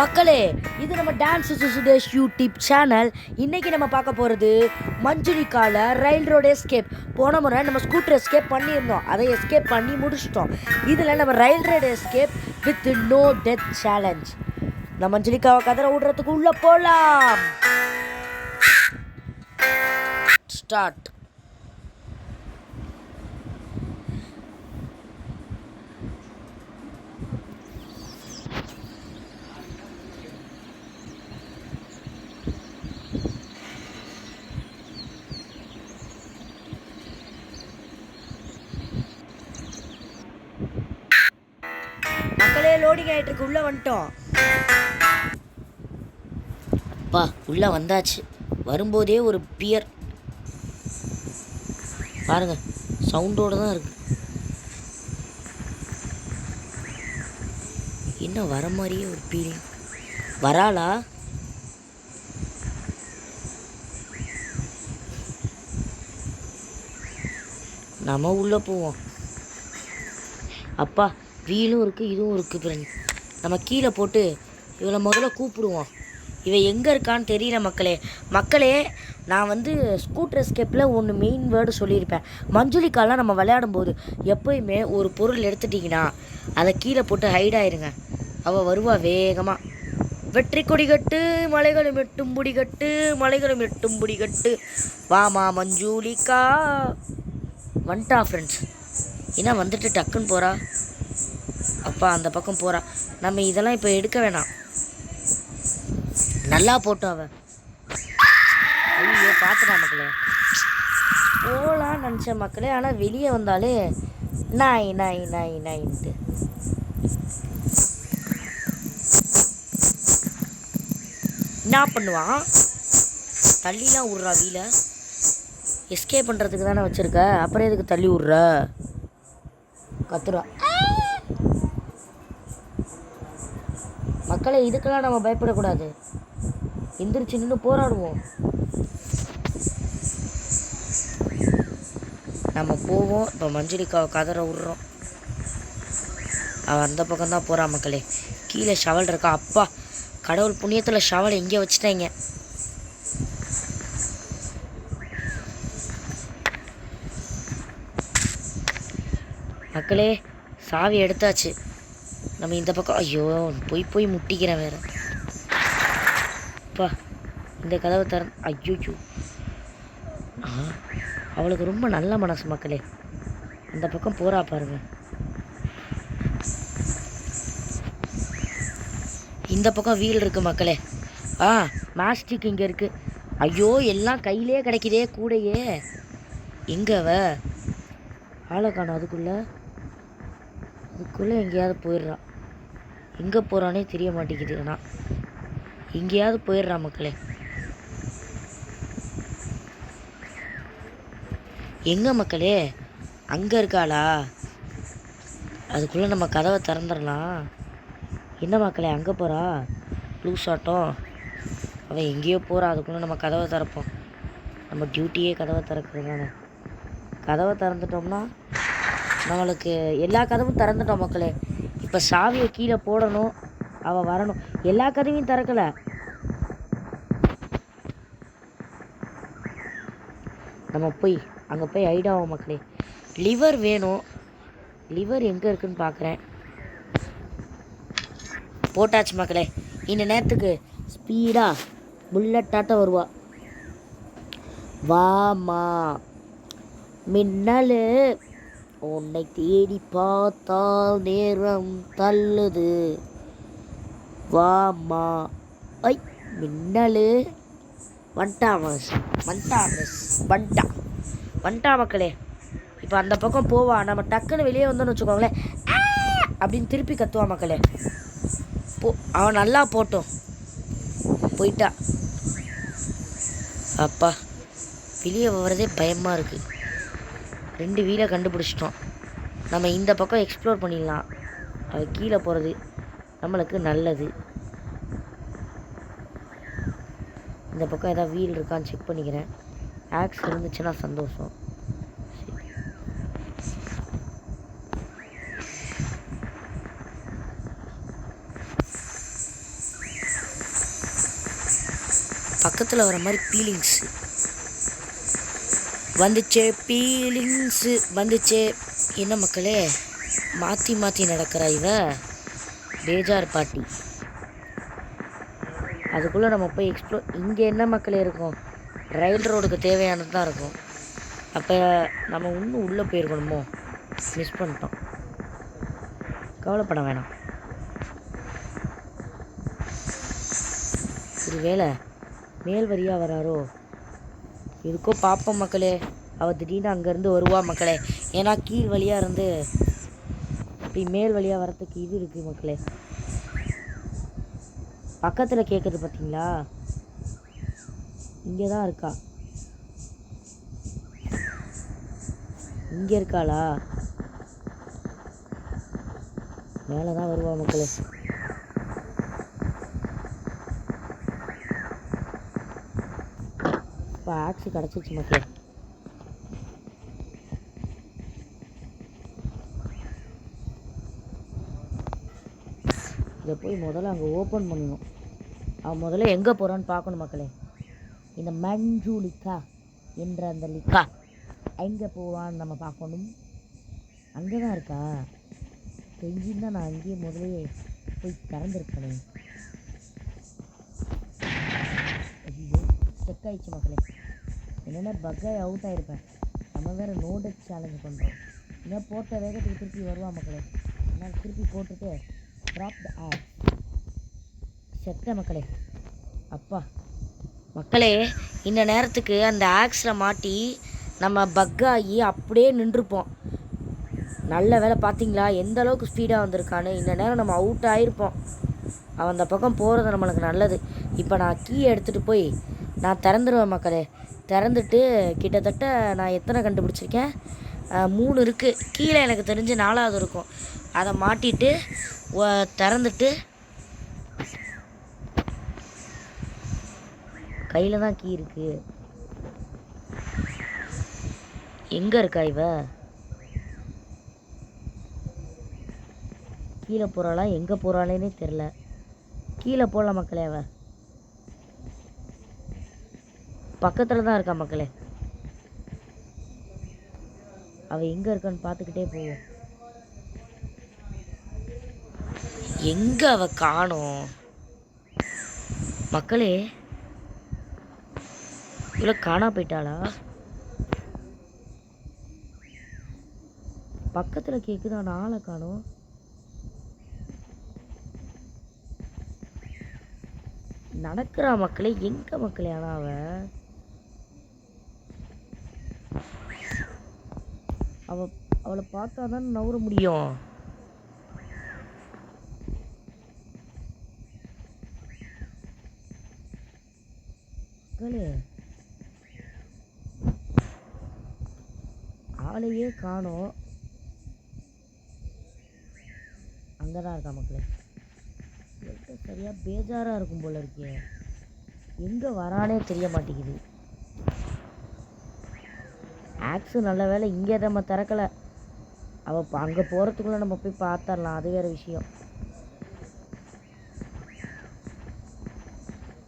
மக்களே, இது நம்ம டான்ஸ் சுடேஷ் யூடியூப் சேனல். இன்னைக்கு நம்ம பார்க்க போகிறது மஞ்சுளிக்கால ரயில் ரோடு எஸ்கேப். போன முறை நம்ம ஸ்கூட்டர் எஸ்கேப் பண்ணியிருந்தோம், அதை எஸ்கேப் பண்ணி முடிச்சிட்டோம். இதில் நம்ம rail road escape with no death challenge. நம்ம மஞ்சுளிக்காவை கதற விடுறதுக்கு உள்ள போகலாம். ஸ்டார்ட். மக்களே, லோடிங் ஆகிட்டு இருக்கு. உள்ளே வந்துட்டோம். அப்பா, உள்ளே வந்தாச்சு. வரும்போதே ஒரு பியர் பாருங்க, சவுண்டோடு தான் இருக்கு. என்ன வர மாதிரியே ஒரு பீலிங். வராளா? நம்ம உள்ளே போவோம். அப்பா, வீலும் இருக்குது, இதுவும் இருக்குது ஃப்ரெண்ட். நம்ம கீழே போட்டு இவளை முதல்ல கூப்பிடுவோம். இவ எங்கே இருக்கான்னு தெரியல மக்களே. நான் ஸ்கூட்டர் எஸ்கேப்பில் ஒன்று மெயின் வேர்டு சொல்லியிருப்பேன். மஞ்சுளிக்காலாம் நம்ம விளையாடும்போது எப்போயுமே ஒரு பொருள் எடுத்துட்டிங்கன்னா அதை கீழே போட்டு ஹைட் ஆயிருங்க. அவள் வருவா வேகமாக. வெற்றி கொடி கட்டு, மலைகளும் எட்டும் புடி கட்டு, மலைகளும் எட்டும் புடி கட்டு, வாமா மஞ்சுளிக்கா. வந்துட்டா ஃப்ரெண்ட்ஸ். ஏன்னா வந்துட்டு டக்குன்னு போகிறா. அப்பா, அந்த பக்கம் போகிறா. நம்ம இதெல்லாம் இப்போ எடுக்க வேணாம். நல்லா போட்டோம் அவன். ஐயோ, பார்த்துட்டா மக்களே. போகலான்னு நினச்சேன் மக்களே. ஆனால் வெளியே வந்தாலே நாய் நாய் நாய் நாயின்ட்டு. என்ன பண்ணுவான்? தள்ளிலாம் விட்றா வீலை. எஸ்கேப் பண்ணுறதுக்கு தானே வச்சுருக்க, அப்புறம் எதுக்கு தள்ளி விட்ற? கத்துறா மக்களே. இதுக்கெல்லாம் நம்ம பயப்படக்கூடாது. எந்திரிச்சு நின்று போராடுவோம். நம்ம போவோம். இப்போ மஞ்சுளிக்காவை கதற விட்றோம். அவள் அந்த பக்கம் தான் போகிறா மக்களே. கீழே ஷவல் இருக்கா. அப்பா, கடவுள் புண்ணியத்தில் ஷவல் எங்கே வச்சுட்டாங்க. மக்களே, சாவி எடுத்தாச்சு. நம்ம இந்த பக்கம். ஐயோ, போய் முட்டிக்கிறேன் வேறு. அப்பா, இந்த கதவை ஐயோ, அவளுக்கு ரொம்ப நல்ல மனசு மக்களே. அந்த பக்கம் போறா பாருங்க. இந்த பக்கம் வீல் இருக்கு மக்களே. மேஸ்டிக் இங்கே இருக்கு. ஐயோ, எல்லாம் கையிலே கிடைக்குதே கூடையே. எங்க அவ ஆளை காணும். அதுக்குள்ளே எங்கேயாவது போயிடுறா. எங்கே போகிறானே தெரிய மாட்டேங்குது. ஆனால் எங்கேயாவது போயிடுறா மக்களே. எங்கே மக்களே? அங்கே இருக்காளா? அதுக்குள்ளே நம்ம கதவை திறந்துடலாம். என்ன மக்களே, அங்கே போகிறா லூஸ் ஆட்டம். அவன் எங்கேயோ போகிறா. அதுக்குள்ளே நம்ம கதவை திறப்போம். நம்ம டியூட்டியே கதவை திறக்கிறது தானே. கதவை திறந்துட்டோம்னா நம்மளுக்கு எல்லா கதவும் திறந்துட்டோம் மக்களே. இப்போ சாவியை கீழே போடணும், அவள் வரணும். எல்லா கதவையும் திறக்கலை. நம்ம அங்கே போய் ஐடாவோம் மக்களே. லிவர் வேணும். லிவர் எங்கே இருக்குன்னு பார்க்குறேன். போட்டாச்சு மக்களே. இந்த நேரத்துக்கு ஸ்பீடாக புல்லட்டாட்டம் வருவா. வாமா மின்னலு, உன்னை தேடி பார்த்தால் நேரம் தள்ளுது. வாமா. ஐ, மின்னலு. வந்துட்டா மக்களே. இப்போ அந்த பக்கம் போவா. நம்ம டக்குன்னு வெளியே வந்தோன்னு வச்சுக்கோங்களேன், அப்படின்னு திருப்பி கத்துவா மக்களே. அவன் நல்லா போட்டோம். போயிட்டா. அப்பா, வெளியே வர்றதே பயமாக இருக்குது. 2 வீலை கண்டுபிடிச்சிட்டோம். நம்ம இந்த பக்கம் எக்ஸ்ப்ளோர் பண்ணிடலாம். அது கீழே போகிறது நம்மளுக்கு நல்லது. இந்த பக்கம் ஏதாவது வீல் இருக்கான்னு செக் பண்ணிக்கிறேன். ஆக்ஸ் இருந்துச்சுன்னா சந்தோஷம். பக்கத்தில் வர மாதிரி பீலிங்ஸு வந்துச்சே, பீலிங்ஸு வந்துச்சே. என்ன மக்களே, மாற்றி மாற்றி நடக்கிறா இவ பேஜார் பாட்டி. அதுக்குள்ளே நம்ம போய் எக்ஸ்ப்ளோர். இங்கே என்ன மக்களே இருக்கும், ரயில் ரோடுக்கு தேவையானது தான் இருக்கும். அப்போ நம்ம இன்னும் உள்ளே போயிருக்கணுமோ, மிஸ் பண்ணிட்டோம். கவலைப்பட வேணாம். ஒரு வேளை மேல் வரியாக வராரோ எதுக்கோ பார்ப்போம் மக்களே. அவள் திடீர்னு அங்கேருந்து வருவா மக்களே. ஏன்னா கீழ் வழியாக இருந்து இப்படி மேல் வழியாக வரத்துக்கு இது இருக்குது மக்களே. பக்கத்தில் கேட்குறது பார்த்தீங்களா, இங்கே தான் இருக்கா. இங்கே இருக்காளா, மேலே தான் வருவா மக்களே. இப்போ ஆக்சி கிடச்சிச்சு மக்களே. இதை போய் முதல்ல அங்கே ஓப்பன் பண்ணணும். அவன் முதல்ல எங்கே போகிறான்னு பார்க்கணும் மக்களே. இந்த மஞ்சுலிக்கா என்ற அந்த லிக்கா எங்கே போவான்னு நம்ம பார்க்கணும். அங்கே தான் இருக்கா. தெரிஞ்சுன்னா நான் அங்கேயே முதலே போய் திறந்துருக்கேன். ஐயோ, ஸ்டெக் ஆகிடுச்சு மக்களே. என்னென்ன பக்காய் அவுட் ஆகிருப்பேன். நம்ம வேறு நோடெக் சேலஞ்சு பண்ணுறோம். ஏன்னா போட்ட வேகத்துக்கு திருப்பி வருவான் மக்களே. நான் திருப்பி போட்டுட்டு ட்ராப் த ஆட் செத்த மக்களே. அப்பா மக்களே, இந்த நேரத்துக்கு அந்த ஆக்ஸில் மாட்டி நம்ம பக்காகி அப்படியே நின்றுப்போம். நல்ல வேலை பார்த்தீங்களா எந்த அளவுக்கு ஸ்பீடாக வந்திருக்கான்னு. இந்த நேரம் நம்ம அவுட் ஆகிருப்போம். அவன் அந்த பக்கம் போகிறது நம்மளுக்கு நல்லது. இப்போ நான் கீயை எடுத்துகிட்டு போய் நான் திறந்துருவேன் மக்களே. திறந்துட்டு கிட்டத்தட்ட நான் எத்தனை கண்டுபிடிச்சிருக்கேன், 3 இருக்குது. கீழே எனக்கு தெரிஞ்சு 4வது இருக்கும். அதை மாட்டிட்டு திறந்துட்டு கையில் தான் கீ இருக்குது. எங்கே இருக்கா இவ? கீழே போகிறாளா எங்கே போகிறாளேன்னே தெரில. கீழே போகல மக்களே. அவ பக்கத்தில் தான் இருக்கா மக்களே. அவள் எங்கே இருக்கான்னு பார்த்துக்கிட்டே போவோம். எங்கே அவ காணோம் மக்களே. இவ்வளோ காணா போயிட்டாளா? பக்கத்தில் கேட்குது, ஆனால் ஆளை காணோம். நடக்கிறா மக்களே. எங்கே மக்களே? ஆனால் அவளை பார்த்தா தான் நவர முடியும். மக்களே ஆளையே காணோம். அங்கே தான் இருக்கா மக்களே. சரியாக பேஜாராக இருக்கும் போல இருக்கே. எங்கே வரானே தெரிய மாட்டேங்குது. ஆக்ஸு நல்ல வேலை இங்கே நம்ம திறக்கலை. அவள் அங்கே போகிறதுக்குள்ளே நம்ம போய் பார்த்துடலாம், அது வேறு விஷயம்.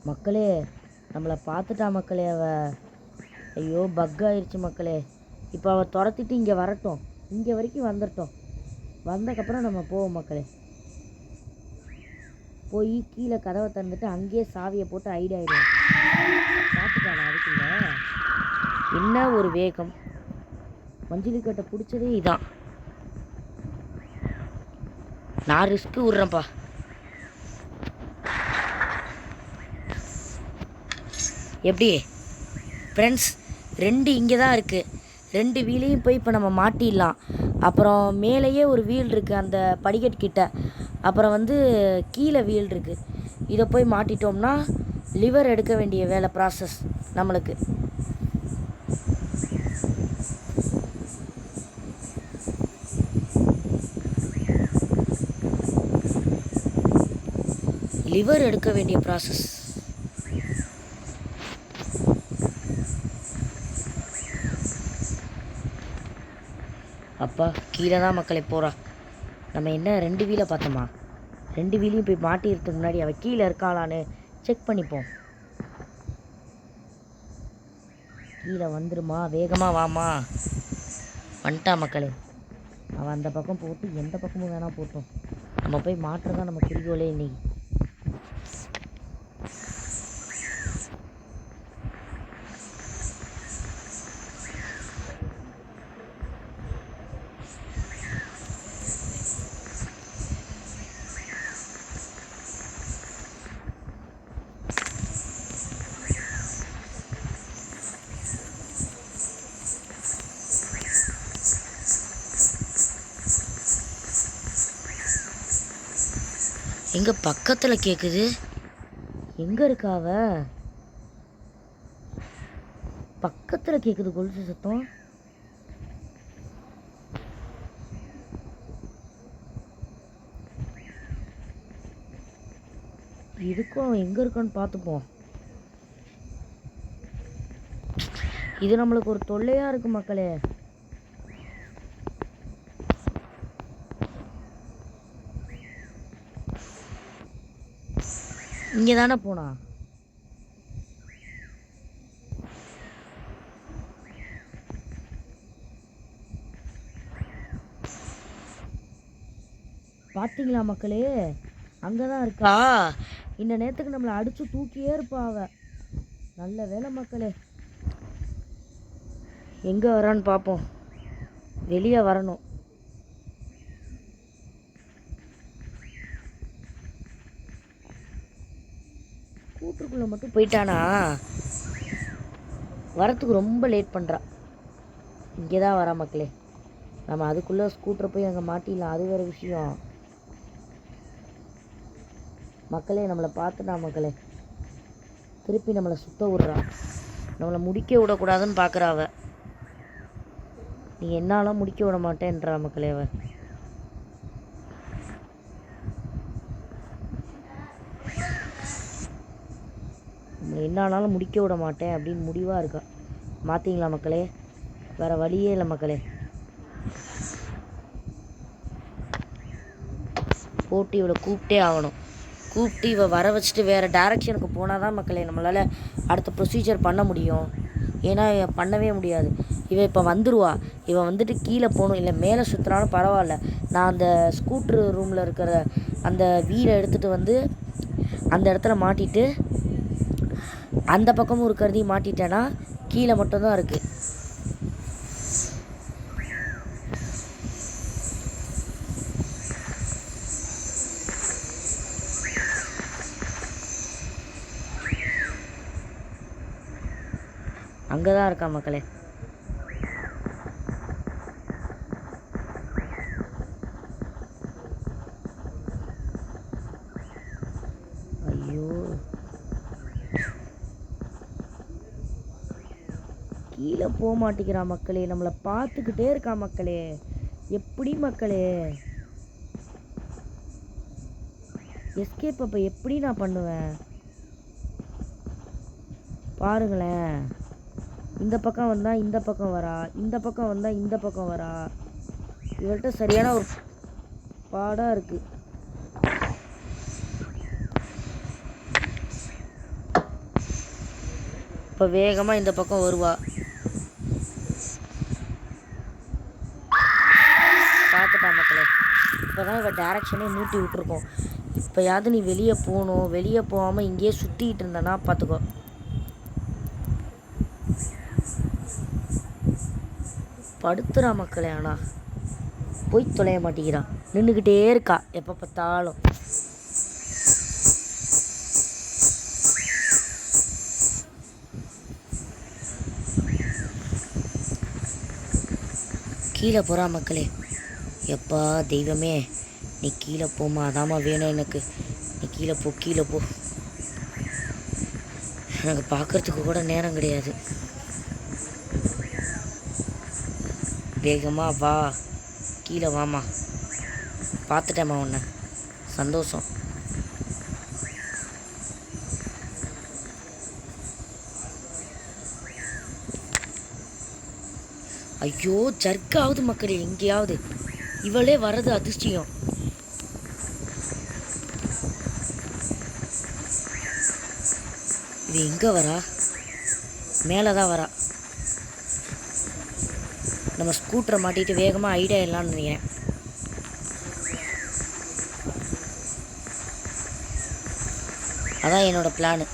மக்களே நம்மளை பார்த்துட்டா மக்களே அவள். ஐயோ பக் ஆயிடுச்சு மக்களே. இப்போ அவள் துரத்திட்டு இங்கே வரட்டும், இங்கே வரைக்கும் வந்துட்டோம். வந்தக்கப்புறம் நம்ம போவோம் மக்களே. போய் கீழே கதவை திறந்துட்டு அங்கேயே சாவியை போட்டு ஐடி ஆகிடுவோம். பார்த்துட்டாளா? அதுக்குள்ள என்ன ஒரு வேகம். மஞ்சுளிக்கட்டை பிடிச்சதே இதான். நான் ரிஸ்க்கு விட்றேன்ப்பா. எப்படி ஃப்ரெண்ட்ஸ், 2 இங்கே தான் இருக்குது. 2 வீலையும் போய் இப்போ நம்ம மாட்டிடலாம். அப்புறம் மேலேயே ஒரு வீல் இருக்குது அந்த படிக்கட்டுக்கிட்ட. அப்புறம் கீழே வீல் இருக்குது. இதை போய் மாட்டிட்டோம்னா லிவர் எடுக்க வேண்டிய வேலை ப்ராசஸ் நம்மளுக்கு. லிவர் எடுக்க வேண்டிய ப்ராசஸ். அப்பா கீழே தான் மக்களை போகிறா. நம்ம என்ன 2 வீலை பார்த்தோமா? 2 வீலையும் போய் மாட்டிக்கிறதுக்கு முன்னாடி அவள் கீழே இருக்காளான்னு செக் பண்ணிப்போம். கீழே வந்துருமா, வேகமாக வாமா. வந்துட்டா மக்களே. அவன் அந்த பக்கம் போட்டு எந்த பக்கமும் வேணால் போட்டோம். நம்ம போய் மாட்டுறதான் நம்ம குறிக்கோளே இன்னைக்கு. எங்க பக்கத்தில் கேட்குது. எங்கே இருக்காவ? பக்கத்தில் கேட்குது கொலுசு சத்தம். இதுக்கும் எங்கே இருக்கான்னு பார்த்துப்போம். இது நம்மளுக்கு ஒரு தொல்லையாக இருக்குது மக்களே. இங்கே தானே போனா. பார்த்தீங்களா மக்களே, அங்கே தான் இருக்கா. இந்த நேரத்துக்கு நம்மளை அடித்து தூக்கியே இருப்பா அவ. நல்ல வேலை மக்களே. எங்கே வரான்னு பார்ப்போம். வெளியே வரணும். கூட்டுக்குள்ளே மட்டும் போயிட்டானா வரத்துக்கு ரொம்ப லேட் பண்ணுறா. இங்கே தான் வரா மக்களே. நம்ம அதுக்குள்ளே ஸ்கூட்டரை போய் அங்கே மாட்டிடலாம், அது வேறு விஷயம். மக்களே நம்மளை பார்த்துட்டா மக்களே. திருப்பி நம்மளை சுத்த விட்றா. நம்மளை முடிக்க விடக்கூடாதுன்னு பார்க்குறா அவ. நீ என்னாலும் முடிக்க விட மாட்டேன்றா மக்களே அவ. நம்மளை என்னாலும் முடிக்க விட மாட்டேன் அப்படின்னு முடிவாக இருக்கா. மாற்றிங்களா மக்களே, வேறு வழியே இல்லை மக்களே. போட்டு இவளை கூப்பிட்டே ஆகணும். கூப்பிட்டு இவள் வர வச்சுட்டு வேறு டைரக்ஷனுக்கு போனால் தான் மக்களே நம்மளால் அடுத்த ப்ரொசீஜர் பண்ண முடியும். ஏன்னா பண்ணவே முடியாது. இவன் இப்போ வந்துடுவா. இவன் வந்துட்டு கீழே போகணும், இல்லை மேலே சுற்றினாலும் பரவாயில்ல. நான் அந்த ஸ்கூட்ரு ரூமில் இருக்கிற அந்த வீலை எடுத்துகிட்டு வந்து அந்த இடத்துல மாட்டிட்டு அந்த பக்கமும் இருக்கிறதையும் மாட்டிட்டேன்னா கீழே மட்டும்தான் இருக்குது. அங்கே தான் இருக்கா மக்களே. ஐயோ, கீழே போக மாட்டேங்கிறா மக்களே. நம்மளை பார்த்துக்கிட்டே இருக்கா மக்களே. எப்படி மக்களே எஸ்கேப் அப்போ எப்படி நான் பண்ணுவேன் பாருங்களேன். இந்த பக்கம் வந்தால் இந்த பக்கம் வரா, இந்த பக்கம் வந்தால் இந்த பக்கம் வரா. இவள்கிட்ட சரியான ஒரு பாடாக இருக்குது. இப்போ வேகமாக இந்த பக்கம் வருவா. பார்த்துட்டா மக்களே. இப்போ தான் இவள் டேரக்ஷனே மூட்டி விட்டுருக்கோம். இப்போயாவது நீ வெளியே போகணும். வெளியே போகாமல் இங்கேயே சுற்றிக்கிட்டு இருந்தேன்னா பார்த்துக்கோ. படுத்துறா மக்களே. ஆனால் போய் தொலைய மாட்டேங்கிறான். நின்றுக்கிட்டே இருக்கா எப்போ பார்த்தாலும். கீழே போகிறா மக்களே. எப்பா தெய்வமே, நீ கீழே போமா, அதாம்மா வேணும் எனக்கு. நீ கீழே போ, கீழே போ. எனக்கு பார்க்குறதுக்கு கூட நேரம் கிடையாது. வேகமாக வா, கீழே வாமா. பார்த்துட்டேம்மா உன்னை. சந்தோஷம். ஐயோ, ஜர்க்காவது மக்களே எங்கேயாவது. இவளே வர்றது அதிர்ஷ்டியம். இது எங்கே வரா? மேலே தான் வரா. நம்ம ஸ்கூட்டரை மாட்டிட்டு வேகமாக ஐடியா இல்லைன்னு நினைக்கிறேன். அதான் என்னோடய பிளானு.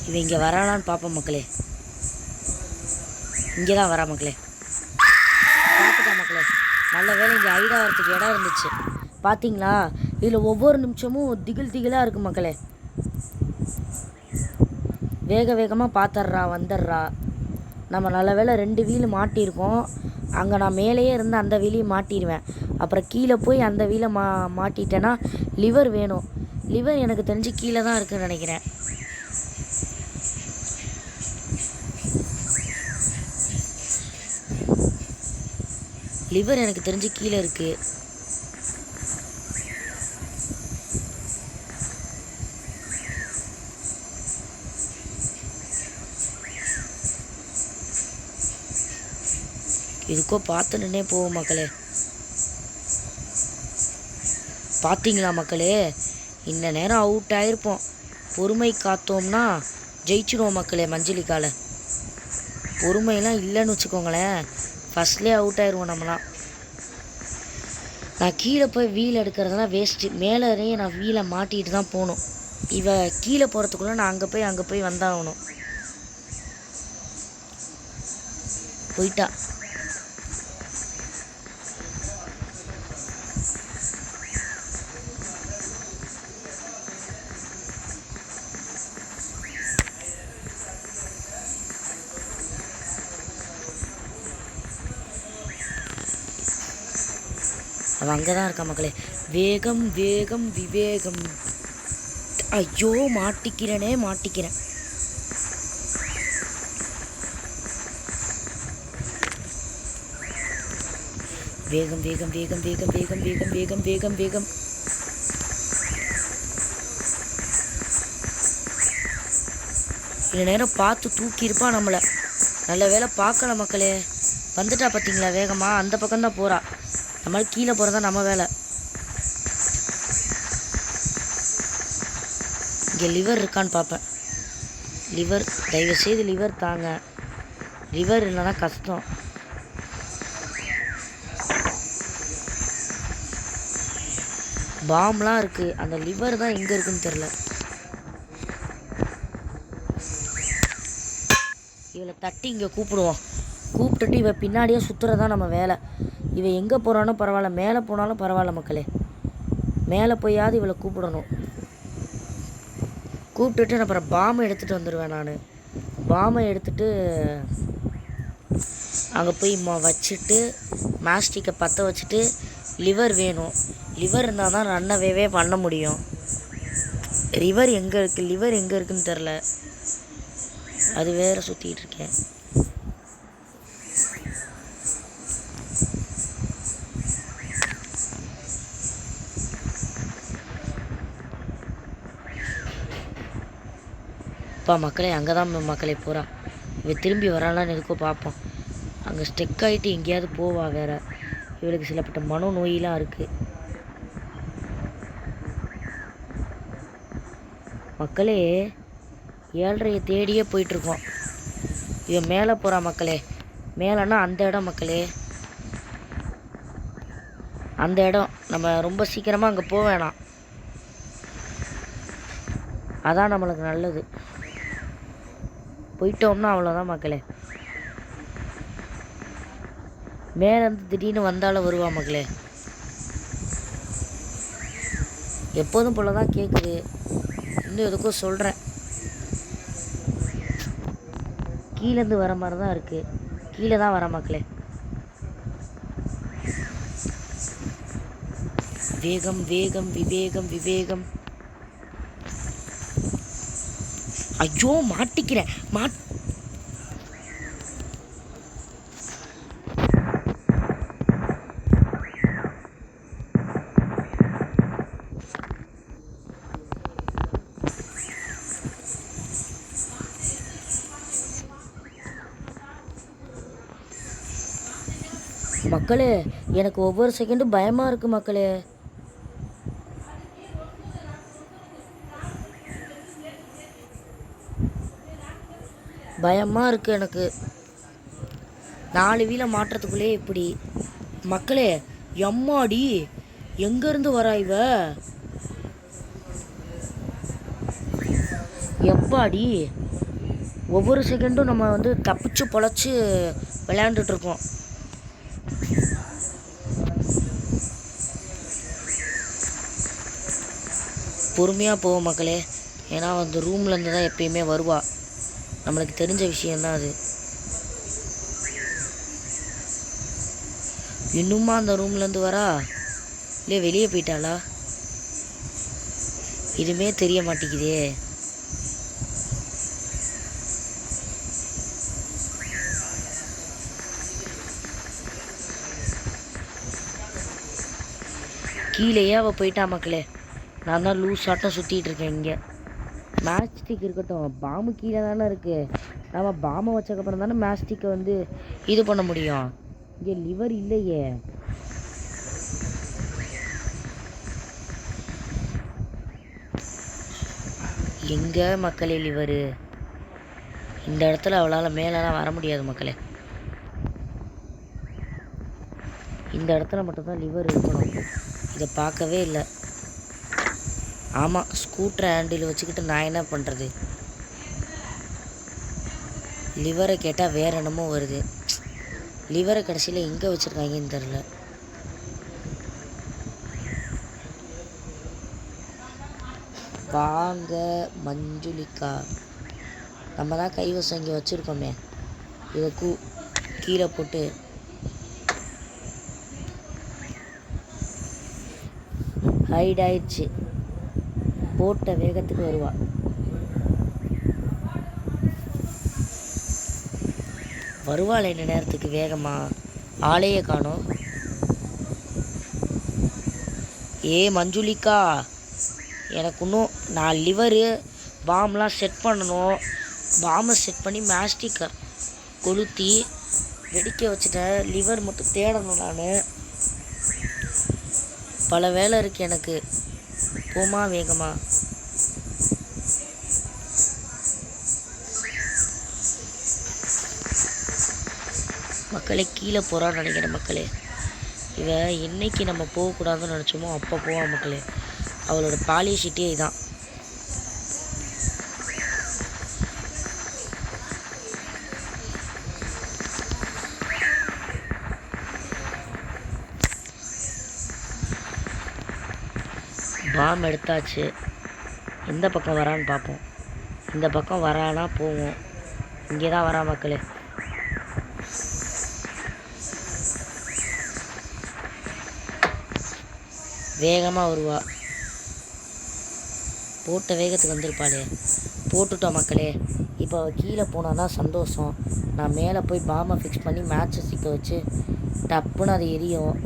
இவன் இங்கே வரானான்னு பார்ப்போம் மக்களே. இங்கே தான் வரா மக்களே. பார்த்துட்டா மக்களே. நல்ல வேலை இங்கே ஐடியா வரத்துக்கு இடம் இருந்துச்சு. பார்த்தீங்களா, இதில் ஒவ்வொரு நிமிஷமும் திகிலாக இருக்குது மக்களே. வேகமாக பார்த்துட்றா வந்துடுறா. நம்ம நல்ல வேலை 2 வீலு மாட்டியிருக்கோம். அங்கே நான் மேலேயே இருந்து அந்த வீலையும் மாட்டிடுவேன். அப்புறம் கீழே போய் அந்த வீலை மாட்டிட்டேன்னா லிவர் வேணும். லிவர் எனக்கு தெரிஞ்சு கீழே தான் இருக்குதுன்னு நினைக்கிறேன். லிவர் எனக்கு தெரிஞ்சு கீழே இருக்குது. இதுக்கோ பார்த்துன்னே போவோம் மக்களே. பார்த்தீங்களா மக்களே, இந்த நேரம் அவுட் ஆகிருப்போம். பொறுமை காத்தோம்னா ஜெயிச்சிடுவோம் மக்களே. மஞ்சளிக்கால பொறுமையெல்லாம் இல்லைன்னு வச்சுக்கோங்களேன், ஃபஸ்ட்லேயே அவுட் ஆயிடுவோம் நம்மளாம். நான் கீழே போய் வீல் எடுக்கிறதுலாம் வேஸ்ட்டு. மேலேயே நான் வீலை மாட்டிகிட்டு தான் போகணும். கீழே போகிறதுக்குள்ளே நான் அங்கே போய் வந்தாகணும். போயிட்டா. அவன் அங்கே தான் இருக்கா மக்களே. வேகம் விவேகம். ஐயோ மாட்டிக்கிறேன். வேகம். இந்த நேரம் பார்த்து தூக்கியிருப்பான் நம்மளை. நல்ல வேலை பார்க்கல மக்களே. வந்துட்டா பார்த்தீங்களா வேகமாக. அந்த பக்கம்தான் போகிறா. நம்மளால் கீழே போகிறதா நம்ம வேலை. இங்கே லிவர் இருக்கான்னு பார்ப்பேன். லிவர் தயவுசெய்து லிவர் தாங்க. லிவர் இல்லைன்னா கஷ்டம். பாம்லாம் இருக்குது. அந்த லிவர் தான் எங்கே இருக்குன்னு தெரில. இவளை தட்டி இங்கே கூப்பிடுவோம். கூப்பிட்டுட்டு இவள் பின்னாடியே சுற்றுறதான் நம்ம வேலை. இவன் எங்கே போகிறானோ பரவாயில்ல, மேலே போனாலும் பரவாயில்ல மக்களே. மேலே போயாவது இவளை கூப்பிடணும். கூப்பிட்டுட்டு நான் அப்புறம் பாமை எடுத்துகிட்டு வந்துடுவேன். நான் பாமை எடுத்துகிட்டு அங்கே போய் வச்சுட்டு மேஸ்டிக்கை பற்ற வச்சுட்டு லிவர் வேணும். லிவர் இருந்தால் தான் ரன்னவே பண்ண முடியும். லிவர் எங்கே இருக்குதுன்னு தெரில. அது வேறு சுற்றிக்கிட்டு இருக்கேன். அப்பா மக்களே, அங்கே தான் மக்களே போகிறா. இவள் திரும்பி வராளான்னு எதுக்கோ பார்ப்போம். அங்கே ஸ்டெக் ஆகிட்டு எங்கேயாவது போவா வேறு. இவளுக்கு சிலப்பட்ட மனோ நோயெலாம் இருக்குது மக்களே. 7:30 தேடியே போயிட்டுருக்கோம். இவன் மேலே போகிறா மக்களே. மேலேன்னா அந்த இடம் மக்களே. அந்த இடம் நம்ம ரொம்ப சீக்கிரமாக அங்கே போக வேணாம். அதான் நம்மளுக்கு நல்லது. போயிட்டோம்னா அவ்வளோதான் மக்களே. மேலேருந்து திடீர்னு வந்தாலும் வருவா மக்களே. எப்போதும் போல தான் கேட்குது. இன்னும் எதுக்கும் சொல்கிறேன். கீழேருந்து வர மாதிரி தான் இருக்குது. கீழே தான் வர மக்களே. வேகம் விவேகம். ஐயோ மாட்டிக்கிறேன். மக்களே, எனக்கு ஒவ்வொரு செகண்டும் பயமாக இருக்குது மக்களே. பயமாக இருக்குது எனக்கு. 4 வீலை மாட்டுறதுக்குள்ளே இப்படி. மக்களே, எம்மாடி எங்கேருந்து வரா இவ? எப்பாடி ஒவ்வொரு செகண்டும் நம்ம வந்து தப்பிச்சு பொழைச்சி விளையாண்டுட்ருக்கோம். பொறுமையாக போவோம் மக்களே. ஏன்னா அந்த ரூம்லேருந்து தான் எப்பயுமே வருவா. நம்மளுக்கு தெரிஞ்ச விஷயந்தான் அது. இன்னுமா அந்த ரூம்லேருந்து வரா? இல்லை வெளியே போயிட்டாளா? இதுவுமே தெரிய மாட்டேங்குதே. கீழேயே அவள் போயிட்டா மக்களே. நான் தான் லூஸ் ஆட்டம் சுற்றிட்டு இருக்கேன் இங்கே. மேட்ச் ஸ்டிக் இருக்கட்டும், பாம்பு கீழே தானே இருக்குது. நம்ம பாம்பை வச்சக்கப்புறம் தானே மேட்ச் ஸ்டிக்கை வந்து இது பண்ண முடியும். இங்கே லிவர் இல்லையே. எங்கே மக்களே லிவரு? இந்த இடத்துல அவளால் மேலெலாம் வர முடியாது மக்களே. இந்த இடத்துல மட்டும்தான் லிவர் இருக்கணும். இதை பார்க்கவே இல்லை. ஆமாம், ஸ்கூட்டர் ஹேண்டில் வச்சுக்கிட்டு நான் என்ன பண்ணுறது? லிவரை கேட்டால் வேறு என்னமோ வருது. லிவரை கடைசியில் எங்கே வச்சுருக்காங்கன்னு தெரில. வாங்க மஞ்சுளிக்கா. நம்ம தான் கைவசம் இங்கே வச்சுருக்கோமே. இதை கீழே போட்டு ஹைட் ஆயிடுச்சு. போட்ட வேகத்துக்கு வருவா. வருவாள் என்ன நேரத்துக்கு வேகமா? ஆளையே காணோம். ஏ மஞ்சுளிக்கா, எனக்கு இன்னும் நான் லிவரு பாம்லாம் செட் பண்ணணும். பாம்பை செட் பண்ணி மேஸ்டிக்கை கொளுத்தி வெடிக்க வச்சுட்டேன். லிவர் மட்டும் தேடணும். நான் பல வேலை இருக்குது எனக்கு. போமா வேகமா. மக்களே கீழே போகிறான்னு நினைக்கிறேன் மக்களே. இவ என்னைக்கு நம்ம போகக்கூடாதுன்னு நினச்சோமோ அப்போ போவான் மக்களே. அவளோட பாலிசிட்டே இதான். பாம் எடுத்தாச்சு. எந்த பக்கம் வரான்னு பார்ப்போம். இந்த பக்கம் வரானா போவோம். இங்கே தான் வரா மக்களே. வேகமாக வருவா. போட்ட வேகத்துக்கு வந்திருப்பாளே. போட்டுட்டோம் மக்களே. இப்போ அவள் கீழே போனான்னா சந்தோஷம். நான் மேலே போய் பாம்பை ஃபிக்ஸ் பண்ணி மேட்சை சிக்க வச்சு டப்புன்னு அது எரியும்.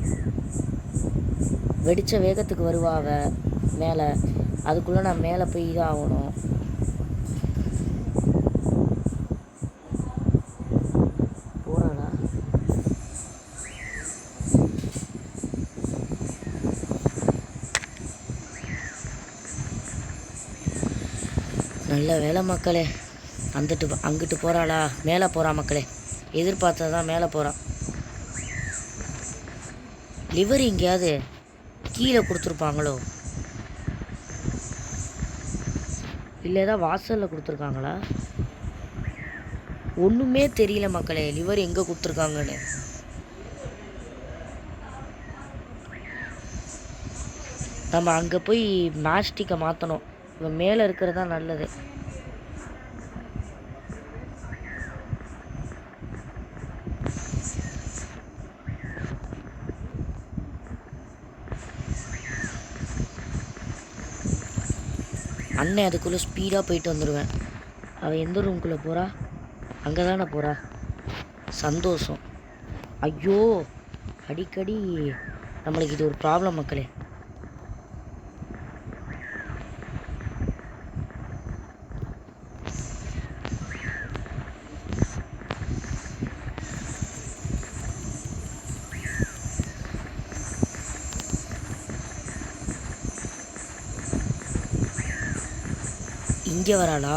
வெடித்த வேகத்துக்கு வருவா அவள் மேலே. அதுக்குள்ளே நான் மேலே போய் இதாகணும். போகிறாளா? நல்ல வேலை மக்களே. அங்கிட்டு போகிறாளா? மேலே போகிறா மக்களே. எதிர்பார்த்ததான் மேலே போகிறான். லிவர் எங்கேயாவது கீழே கொடுத்துருப்பாங்களோ? இல்லை தான் வாசலில் கொடுத்துருக்காங்களா? ஒன்றுமே தெரியல மக்களே. லிவர் எங்கே கொடுத்துருக்காங்கன்னு. நம்ம அங்கே போய் மேஸ்டிக்கை மாற்றணும். இப்போ மேலே இருக்கிறது தான் நல்லது. அண்ணன் அதுக்குள்ளே ஸ்பீடாக போயிட்டு வந்துடுவேன். அவள் எந்த ரூம்குள்ளே போகிறா? அங்கே தானே போகிறா. சந்தோஷம். ஐயோ, அடிக்கடி நம்மளுக்கு இது ஒரு ப்ராப்ளம் மக்களே. இங்கே வராளா?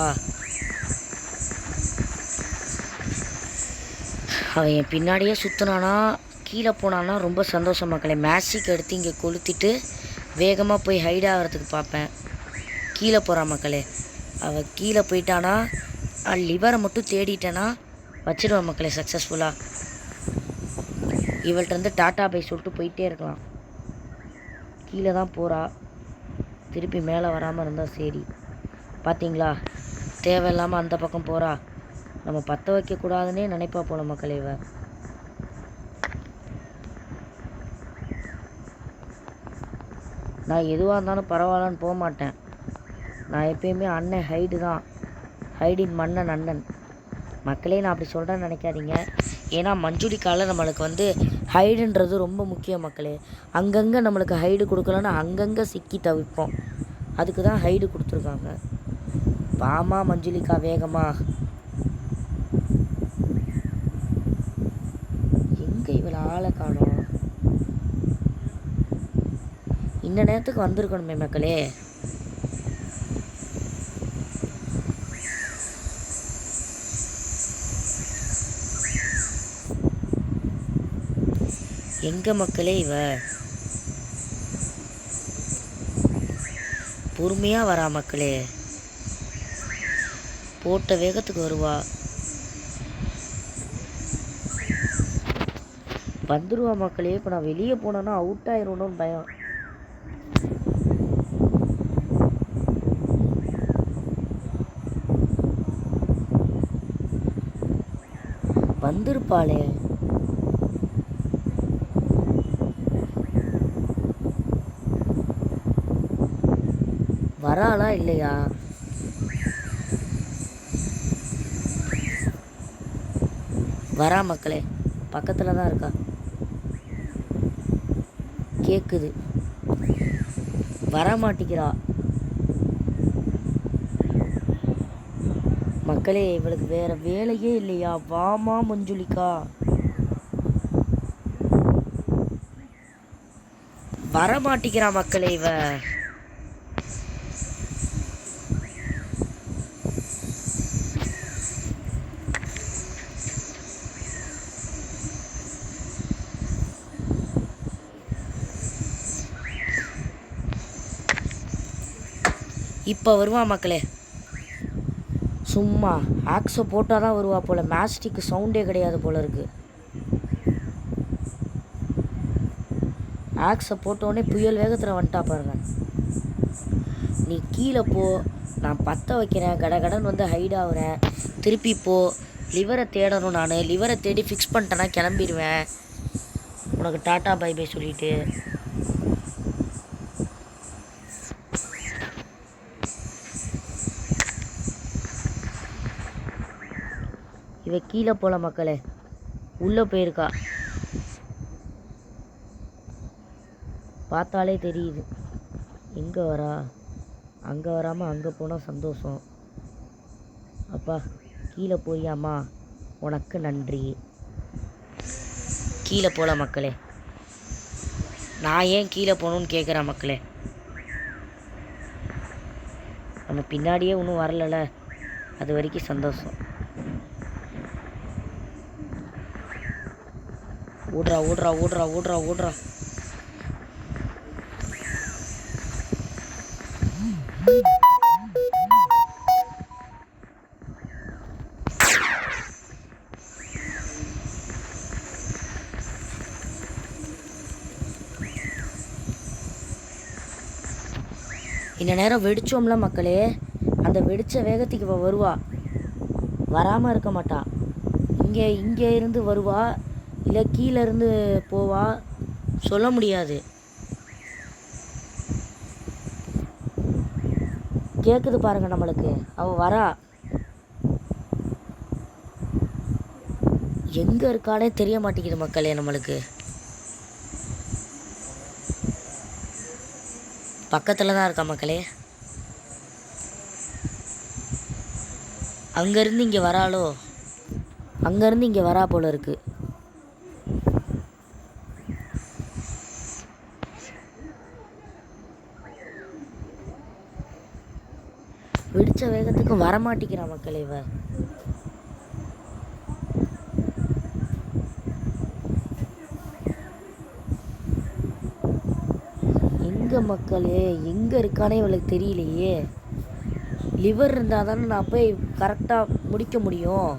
அவன் என் பின்னாடியே சுற்றினானா கீழே போனான்னா ரொம்ப சந்தோஷம் மக்களே. மேஸ்டிக் எடுத்து இங்கே கொளுத்திட்டு வேகமாக போய் ஹைட் ஆகிறதுக்கு பார்ப்பேன். கீழே போகிறான் மக்களே. அவள் கீழே போயிட்டானா லிவரை மட்டும் தேடிட்டேன்னா வச்சிடுவேன் மக்களே சக்ஸஸ்ஃபுல்லாக. இவள்கிட்ட டாட்டா பை சொல்லிட்டு போயிட்டே இருக்கலாம். கீழே தான் போகிறா, திருப்பி மேலே வராமல் இருந்தால் சரி. பார்த்தீங்களா, தேவையில்லாமல் அந்த பக்கம் போகிறா. நம்ம பற்ற வைக்கக்கூடாதுன்னே நினைப்பா போல மக்களே இவ. நான் எதுவாக இருந்தாலும் பரவாயில்லன்னு போக மாட்டேன். நான் எப்பயுமே அண்ணன் ஹைடு தான், ஹைடின் மன்னன் அண்ணன் மக்களே. நான் அப்படி சொல்கிறேன்னு நினைக்காதீங்க. ஏன்னா மஞ்சுளிக்கால நம்மளுக்கு ஹைடுன்றது ரொம்ப முக்கியம் மக்களே. அங்கங்கே நம்மளுக்கு ஹைடு கொடுக்கலன்னா அங்கங்கே சிக்கி தவிப்போம். அதுக்கு தான் ஹைடு கொடுத்துருக்காங்க. வாமா மஞ்சுளிக்கா வேகமா. எங்கே இவளை ஆளை காணோம். இந்த நேரத்துக்கு வந்திருக்கணுமே மக்களே. எங்க மக்களே இவ பொறுமையாக வரா மக்களே. போட்ட வேகத்துக்கு வருவா, வந்துடுவா மக்களே. இப்போ நான் வெளியே போனேன்னா அவுட் ஆயிரணும்னு பயம். வந்திருப்பாளே. வராளா இல்லையா? வரா மக்களே, பக்கத்தில் தான் இருக்கா. கேட்குது, வரமாட்டிக்கிறா மக்களே. இவளுக்கு வேற வேலையே இல்லையா? வாமா மஞ்சுளிக்கா. வரமாட்டிக்கிறா மக்களே இவ. இப்போ வருவா மக்களே. சும்மா ஆக்ஸை போட்டால் தான் வருவா போல். மேஸ்டிக்கு சவுண்டே கிடையாது போல் இருக்குது. ஆக்ஸை போட்டோடனே புயல் வேகத்தில் வந்துட்டா பாருங்க. நீ கீழே போ, நான் பற்ற வைக்கிறேன். கடகடன் ஹைட் ஆகுறேன். திருப்பி போ. லிவரை தேடணும். நான் லிவரை தேடி ஃபிக்ஸ் பண்ணிட்டேன்னா கிளம்பிடுவேன். உனக்கு டாட்டா பை பை சொல்லிவிட்டு. இவ கீழே போல மக்களே, உள்ளே போயிருக்கா. பார்த்தாலே தெரியுது. எங்கே வரா? அங்கே வராமல் அங்கே போனால் சந்தோஷம். அப்பா கீழே போறியாம்மா, உனக்கு நன்றி. கீழே போல மக்களே. நான் ஏன் கீழே போகணுன்னு கேட்குறேன் மக்களே. நம்ம பின்னாடியே ஒன்றும் வரலல, அது வரைக்கும் சந்தோஷம். ஓடுறா ஓடுறா ஓடுறா ஓடுறா ஓடுறா. இந்த நேரம் வெடிச்சோம்ல மக்களே, அந்த வெடித்த வேகத்துக்கு இவ வருவா. வராமல் இருக்க மாட்டா. இங்கே இருந்து வருவா, இல்லை கீழே இருந்து போவா, சொல்ல முடியாது. கேட்குது பாருங்க நம்மளுக்கு. அவள் வரா. எங்கே இருக்கானே தெரிய மாட்டேங்குது மக்களே. நம்மளுக்கு பக்கத்தில் தான் இருக்கா மக்களே. அங்கேருந்து இங்கே வராளோ? அங்கேருந்து இங்கே வரா போல இருக்கு. வெடிச்ச வேகத்துக்கு வரமாட்டிக்கிறா மக்களே இவ. எங்கே மக்களே, எங்கே இருக்கானே இவளுக்கு தெரியலையே. லிவர் இருந்தால் தானே நான் போய் கரெக்டாக முடிக்க முடியும்.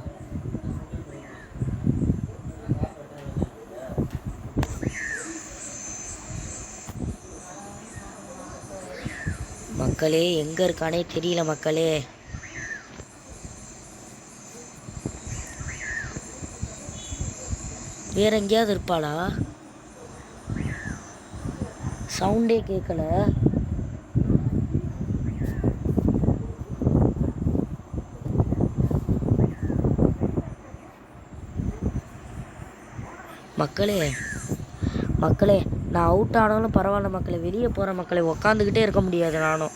மக்களே எங்கே இருக்கானே தெரியல மக்களே. வேற எங்கேயாவது இருப்பாளா? சவுண்டே கேட்கல. மக்களே மக்களே நான் அவுட் ஆனாலும் பரவாயில்ல மக்களே, வெளியே போகிற மக்களே, உக்காந்துக்கிட்டே இருக்க முடியாது. நானும்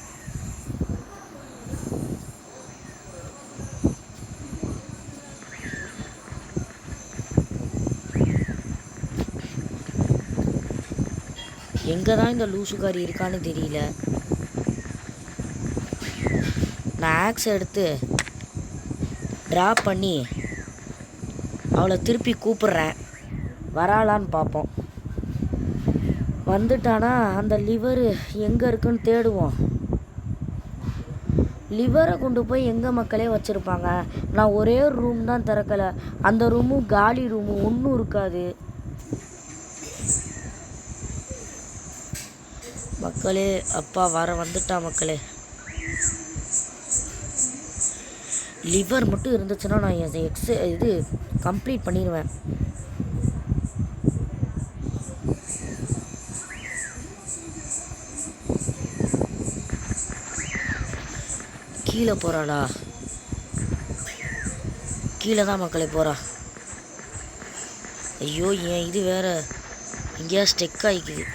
எங்கே தான் இந்த லூசுக்காரி இருக்கான்னு தெரியல. நான் ஆக்ஸ் எடுத்து ட்ராப் பண்ணி அவளை திருப்பி கூப்பிட்றேன், வராளான்னு பார்ப்போம். வந்துட்டானா அந்த லிவரு எங்கே இருக்குன்னு தேடுவோம். லிவரை கொண்டு போய் எங்கே மக்களே வச்சுருப்பாங்க? நான் ஒரே ரூம் தான் திறக்கலை, அந்த ரூமும் காலி ரூமு, ஒன்றும் இருக்காது. மக்களே அப்பா வந்துட்டா மக்களே. லிவர் மட்டும் இருந்துச்சுன்னா நான் இது கம்ப்ளீட் பண்ணிடுவேன். கீழே போகிறாளா? கீழே தான் மக்களே போகிறா. ஐயோ ஏன் இது வேற எங்கேயா ஸ்டெக் ஆகிக்குது.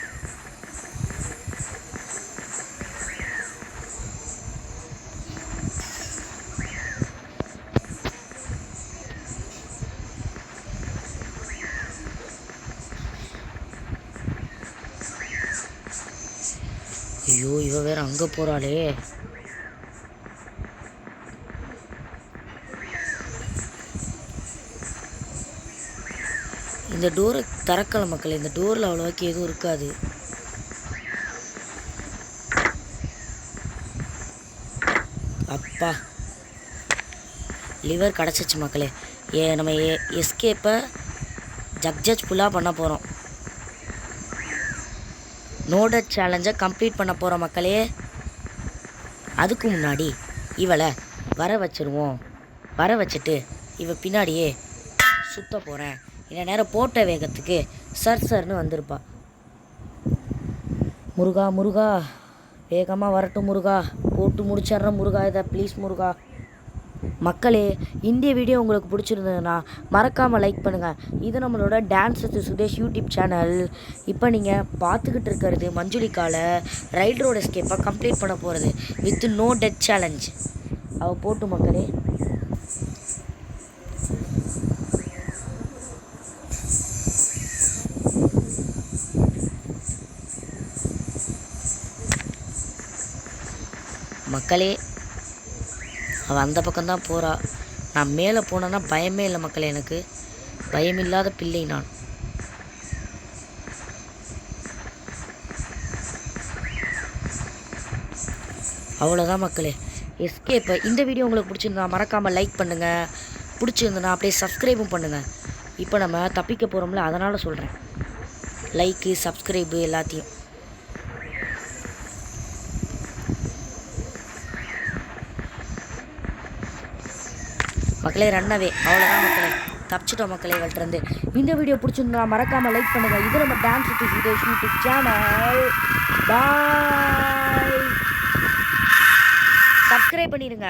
ஐயோ இவ வேற அங்கே போகிறாளே. இந்த டோரை திறக்கலை மக்களே. இந்த டோரில் அவ்வளோவாக்கி எதுவும் இருக்காது. அப்பா லிவர் கிடச்சிச்சு மக்களே. நம்ம எஸ்கேப்பை ஜக் ஃபுல்லாக பண்ண போகிறோம். நோடட் சேலஞ்சை கம்ப்ளீட் பண்ண போகிறோம் மக்களே. அதுக்கு முன்னாடி இவளை வர வச்சுருவோம். வர வச்சுட்டு இவ பின்னாடியே சுத்த போகிறேன். இந்த நேரம் போட்ட வேகத்துக்கு சர்னு வந்திருப்பா. முருகா முருகா வேகமாக வரட்டும் முருகா, போட்டு முடிச்சிட்றேன் முருகா இதை, ப்ளீஸ் முருகா. மக்களே இந்த வீடியோ உங்களுக்கு பிடிச்சிருந்ததுன்னா மறக்காமல் லைக் பண்ணுங்கள். இது நம்மளோட dance with Sudesh YouTube channel. இப்போ நீங்கள் பார்த்துக்கிட்டு இருக்கிறது மஞ்சுளிக்கால ரைட் ரோட் எஸ்கேப்பை கம்ப்ளீட் பண்ண போகிறது வித் நோ டெத் சேலஞ்ச். அவள் போட்டு மக்களே. மக்களே அவள் அந்த பக்கம்தான் போகிறா. நான் மேலே போனேன்னா பயமே இல்லை மக்களே. எனக்கு பயமில்லாத பிள்ளை நான். அவ்வளோதான் மக்களே எஸ்கேப்பை. இந்த வீடியோ உங்களுக்கு பிடிச்சிருந்தா மறக்காமல் லைக் பண்ணுங்கள். பிடிச்சிருந்தனா அப்படியே சப்ஸ்கிரைபும் பண்ணுங்கள். இப்போ நம்ம தப்பிக்க போகிறோம்ல, அதனால் சொல்கிறேன். லைக்கு சப்ஸ்கிரைபு எல்லாத்தையும். மக்களே ரன்னவே. அவ்வளோதான் மக்களே, தப்பிச்சிட்டோம் மக்களே இவள்கிட்டருந்து. இந்த வீடியோ பிடிச்சிருந்தா மறக்காமல் லைக் பண்ணுங்கள். இது நம்ம dance with Sudesh YouTube channel. Bye. Subscribe பண்ணிடுங்க.